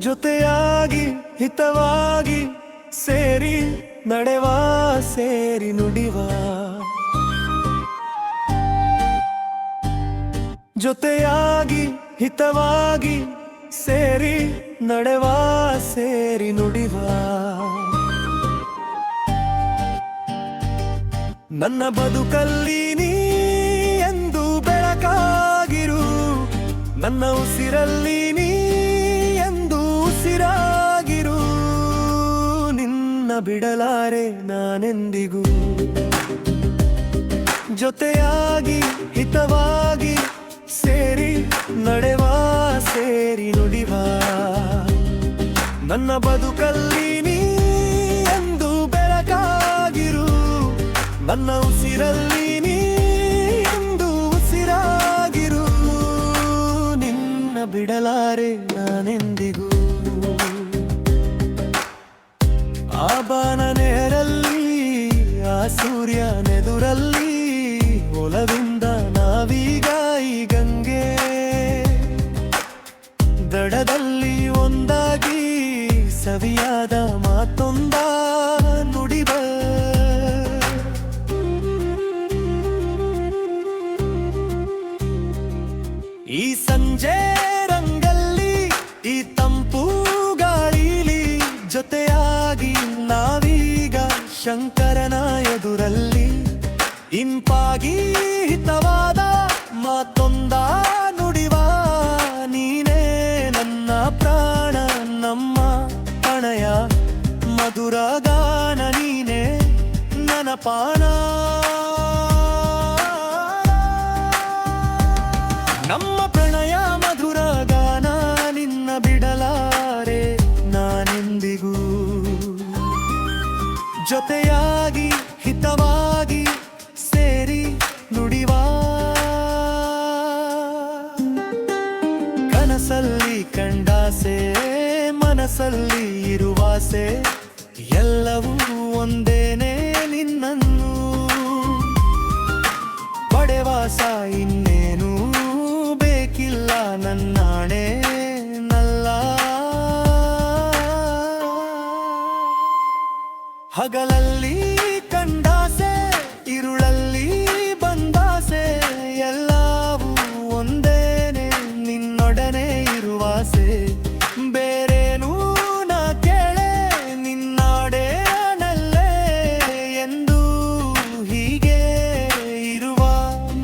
ಜೊತೆಯಾಗಿ ಹಿತವಾಗಿ ಸೇರಿ ನಡೆವ ಸೇರಿ ನುಡಿವ ಜೊತೆಯಾಗಿ ಹಿತವಾಗಿ ಸೇರಿ ನಡೆವ ಸೇರಿ ನುಡಿವ ನನ್ನ ಬದುಕಲ್ಲಿ ನೀ ಎಂದು ಬೆಳಕಾಗಿರು ನನ್ನ ಉಸಿರಲ್ಲಿ ನೀ ಎಂದು ಉಸಿರಾಗಿರು ನಿನ್ನ ಬಿಡಲಾರೆ ನಾನೆಂದಿಗೂ ಜೊತೆಯಾಗಿ ಹಿತವಾಗಿ ಸೇರಿ ನಡೆವ ಸೇರಿ ನುಡಿವ ನನ್ನ ಬದುಕಲ್ಲಿ ನೀ ಎಂದು ಬೆಳಕಾಗಿರು ನನ್ನ ಉಸಿರಲ್ಲಿ ನೀ ಎಂದು ಉಸಿರಾಗಿರು ನಿನ್ನ ಬಿಡಲಾರೆ ನಾನೆಂದಿಗೂ ಆ ಬಾನ ನೇರಲ್ಲಿ ಆ ಸೂರ್ಯನೆದುರಲ್ಲಿ ಒಲವಿಂದ ನಾವೀಗ ಈ ಗಂಗೆ ದಡದಲ್ಲಿ ಒಂದಾಗಿ ಸವಿಯಾದ ಮಾತೊಂದ ನುಡಿವ ಈ ಸಂಜೆ ರಂಗಲ್ಲಿ ಈ ತಂಪು ಗಾಳಿಲಿ ಜೊತೆಯಾಗಿ ನಾವೀಗ ಶಂಕರನ ಎದುರಲ್ಲಿ ಇಂಪಾಗಿ ಹಿತವಾದ ಮಾತೊಂದ ನುಡಿವ ನೀನೇ ನನ್ನ ಪ್ರಾಣ ನಮ್ಮ ಪ್ರಣಯ ಮಧುರ ಗಾನ ನೀನೇ ನನ್ನ ಪಾನ ನಮ್ಮ ಪ್ರಣಯ ಮಧುರ ಗಾನ ನಿನ್ನ ಬಿಡಲಾರೆ ನಾನೆಂದಿಗೂ ಜೊತೆಯಾಗಿ ಹಿತವಾಗಿ ಸೇರಿ ನುಡಿವ ಕನಸಲ್ಲಿ ಕಂಡಾಸೆ ಮನಸ್ಸಲ್ಲಿ ಇರುವಾಸೆ ಎಲ್ಲವೂ ಒಂದೇನೆ ನಿನ್ನನ್ನು ಪಡೆವಾಸ ಇನ್ನೇನು ಬೇಕಿಲ್ಲ ನನ್ನಾಣೆ ನಲ್ಲ ಹಗಲಲ್ಲಿ ಕಂಡಾಸೆ ഇരുളಲ್ಲಿ ಬಂದಾಸೆ ಎಲ್ಲವೂ ಒಂದೇನೆ ನಿನ್ನೊಡನೆ ಇರುವಾಸೆ ಬೇರೇನೂ ನಾ ಕೇಳೆ ನಿನ್ನಾಡೆ ನಲ್ಲೇ ಎಂದು ಹೀಗೆ ಇರುವ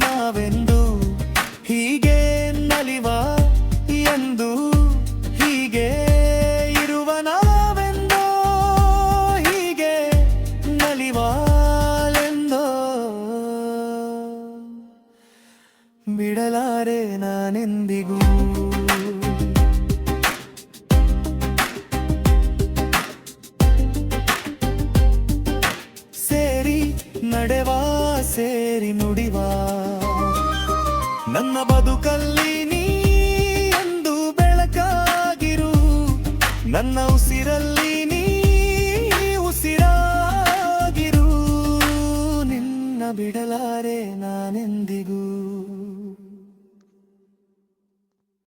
ನಾವೆಂದು ಹೀಗೆ ನಲಿವ ಎಂದು ಹೀಗೆ ಇರುವ ನಾವೆಂದು ಹೀಗೆ ನಲಿವ ಬಿಡಲಾರೆ ನಾನೆಂದಿಗೂ ಸೇರಿ ನಡೆವ ಸೇರಿ ನುಡಿವ ನನ್ನ ಬದುಕಲ್ಲಿ ನೀ ಎಂದು ಬೆಳಕಾಗಿರು ನನ್ನ ಉಸಿರಲ್ಲಿ ನೀ ಉಸಿರಾಗಿರು ನಿನ್ನ ಬಿಡಲಾರೆ ನಾನೆಂದಿಗೂ